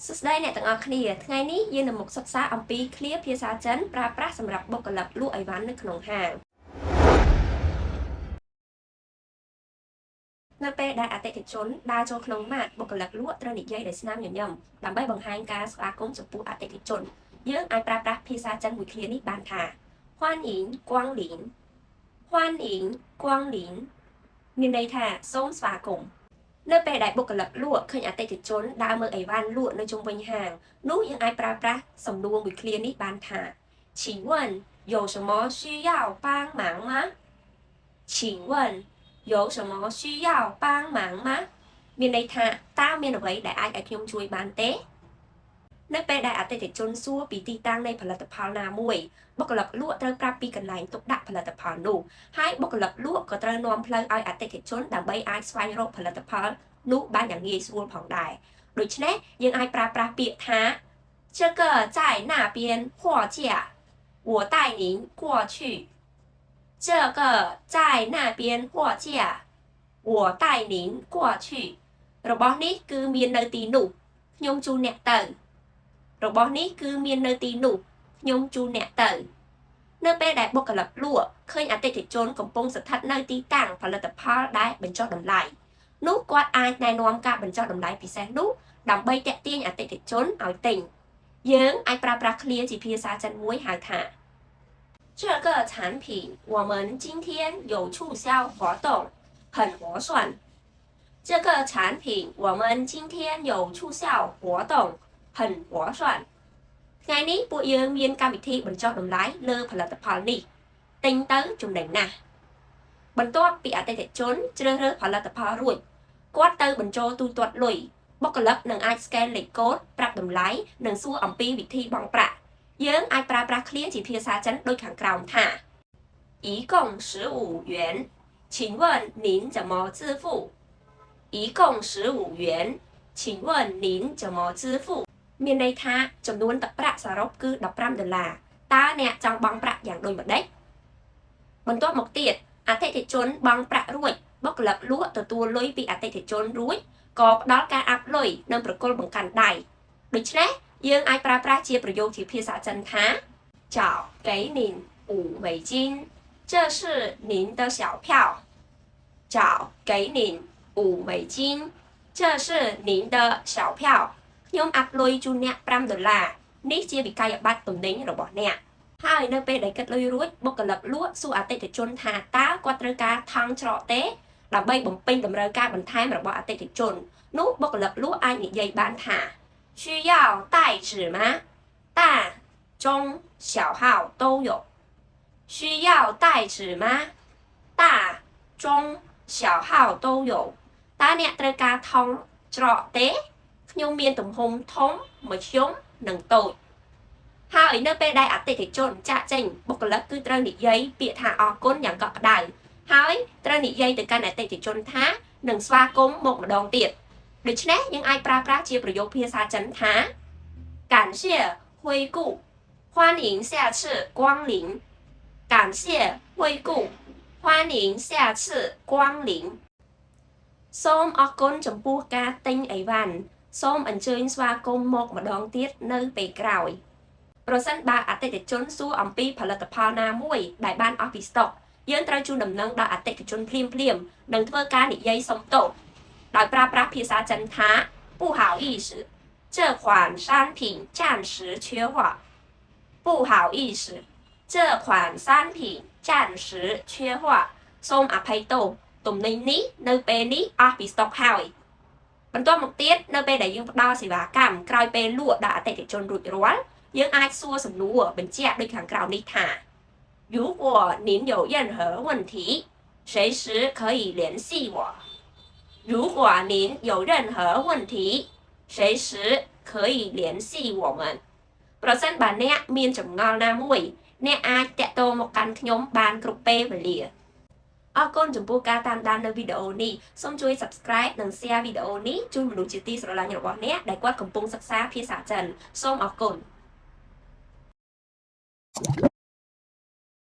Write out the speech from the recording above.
សួស្តីអ្នកទាំងអស់គ្នាថ្ងៃនេះយើងនឹងមកសិក្សាអំពីឃ្លាភាសាចិនប្រើប្រាស់សម្រាប់បុគ្គលិកលក់អីវ៉ាន់នៅក្នុងហាងនៅពេលដែលអតិថិជនដើរចូលក្នុងម៉ាតបុគ្គលិកលក់ត្រូវនិយាយដោយស្នាមញញឹមដើម្បីបង្ហាញការស្វាគមន៍ចំពោះអតិថិជនយើងអាចប្រើប្រាស់ភាសាចិនមួយឃ្លានេះបានថា欢迎光临欢迎光临មានន័យថាសូមស្វាគមន៍នៅពេលដែលបុគ្គលិកលក់ឃើញអតិថិជនដើរមើលអីវ៉ាន់លក់នៅជុំវិញហាងនោះយើងអាចប្រើប្រាស់សំណួរមួយឃ្លានេះបានថា请问有什么需要帮忙吗请问有什么需要帮忙吗មានន័យថាតើមានអ្វីដែលអាចឲ្យខ្ញុំជួយបានទេនៅពេលដែលអតិថិជនសួរពីទីតាំងនៃផលិតផលណាមួយបុគ្គលិកលក់ត្រូវប្រាប់ពីកន្លែងទុកដាក់ផលិតផលនោះហើយបុគ្គលិកលក់ក៏ត្រូវនាំផ្លូវឲ្យអតិថិជនដើម្បីអាចស្វែងរកផលិតផលនោះបានយ៉ាងងាយស្រួលផងដែរដូច្នេះយើងអាចប្រើប្រាស់ពាក្យថា这个在那边货架我带您过去这个在那边货架我带您过去របស់នេះគឺមាននៅទីនោះខ្ញុំជូនអ្នកទៅរបស់នេះគឺមាននៅទីនោះខ្ញុំជូនអ្នកទៅនៅពេលដែលបុគ្គលិកលក់ឃើញអតិថិជនកំពុងស្ថិតនៅទីតាំងផលិតផលដែលបញ្ចុះតម្លៃនោះគាត់អាចណែនាំការបញ្ចុះតម្លៃពិសេសនោះដើម្បីទាក់ទាញអតិថិជនឲ្យទិញយើងអាចប្រើប្រាស់ឃ្លាជាភាសាចិនមួយហៅថា这个产品我们今天有促销活动很划算这个产品我们今天有促销活动很划算ថ្ងៃនេះពួកយើងមានកម្មវិធីបញ្ចុះតម្លៃលើផលិតផលនេះទិញទៅចំណេញណាស់បន្ទាប់ពីអតិថិជនជ្រើសរើសផលិតផលរួចគាត់ទៅបញ្ចូលទូទាត់លុយបុគ្គលិកនឹងអាច scan លេខកូដប្រាប់តម្លៃនិងសួរអំពីវិធីបង់ប្រាក់យើងអាចប្រើប្រាស់ឃ្លាជាភាសាចិនដូចខាងក្រោមថា一共15元请问您怎么支付一共15元请问您怎么支付មានន័យថាចំនួនទឹកប្រាក់សរុបគឺ$15តើអ្នកចង់បង់ប្រាក់យ៉ាងដូចម្តេចបន្ទាប់មកទៀតអតិថិជនបង់ប្រាក់រួចបុគ្គលិកលក់ទទួលលុយពីអតិថិជនរួចក៏ផ្ដល់ការអាប់លុយនិងប្រគល់បង្កាន់ដៃដូច្នេះយើងអាចប្រើប្រាស់ជាប្រយោគជាភាសាចិនថា找给您$5这是您的小票找给您$5这是您的小票ខ្ញុំអាប់លុយជូនអ្នក$5នេះជាវិក័យប័ត្រទំនិញរបស់អ្នកហើយនៅពេលដែលគិតលុយរួចបុគ្គលិកលក់សួរអតិថិជនថាតើគាត់ត្រូវការថង់ច្រកទេដើម្បីបំពេញតម្រូវការបន្ថែមរបស់អតិថិជននោះបុគ្គលិកលក់អាចនិយាយបានថា需要带纸吗大中小号都有需要带纸吗大中小号都有តើអ្នកត្រូវការថង់ច្រកទេខ្ញុំមានទំហំធំមធ្យមនិងតូចហើយនៅពេលដែលអតិថិជនចាក់ចេញបុគ្គលិកគឺត្រូវនិយាយពាក្យថាអរគុណយ៉ាងកក់ក្ដៅហើយត្រូវនិយាយទៅកាន់អតិថិជនថានឹងស្វាគមន៍មកម្ដងទៀតដូច្នេះយើងអាចប្រើប្រាស់ជាប្រយោគភាសាចិនថា感谢惠顾欢迎下次光临感谢惠顾欢迎下次光临សូមអរគុណចំពោះការទិញអីវ៉ាន់សូមអញ្ជើញស្វាគមន៍មកម្ដងទៀតនៅពេលក្រោយប្រសិនបើអតិថិជនសួរអំពីផលិតផលណាមួយដែលបានអស់ពីស្តុកយើងត្រូវជូនដំណឹងដល់អតិថិជនភ្លាមនិងធ្វើការនិយាយសុំទោសដោយប្រើប្រាស់ភាសាចិនថា不好意思这款商品暂时缺货不好意思这款商品暂时缺货សូមអភ័យទោសទំនិញនេះនៅពេលនេះអស់ពីស្តុកហើយបន្ទាប់មកទៀតនៅពេលដែលយើងផ្ដល់សេវាកម្មក្រោយពេលលក់ដល់អតិថិជនរួចរាល់យើងអាចសួរសំណួរបញ្ជាក់ដូចខាងក្រោមនេះថា如果您有任何问题随时可以联系我如果您有任何问题随时可以联系我们ប្រសិនបើអ្នកមានចម្ងល់ណាមួយអ្នកអាចតាក់ទងមកកាន់ខ្ញុំបានគ្រប់ពេលវេលាអរគុណចំពោះការតាមដាននៅវីដេអូនេះសូមជួយ Subscribe និង Share វីដេអូនេះជូនមនុស្សជាទីស្រឡាញ់របស់អ្នកដែលគាត់កំពុងសិក្សាភាសាចិនសូមអរគុណ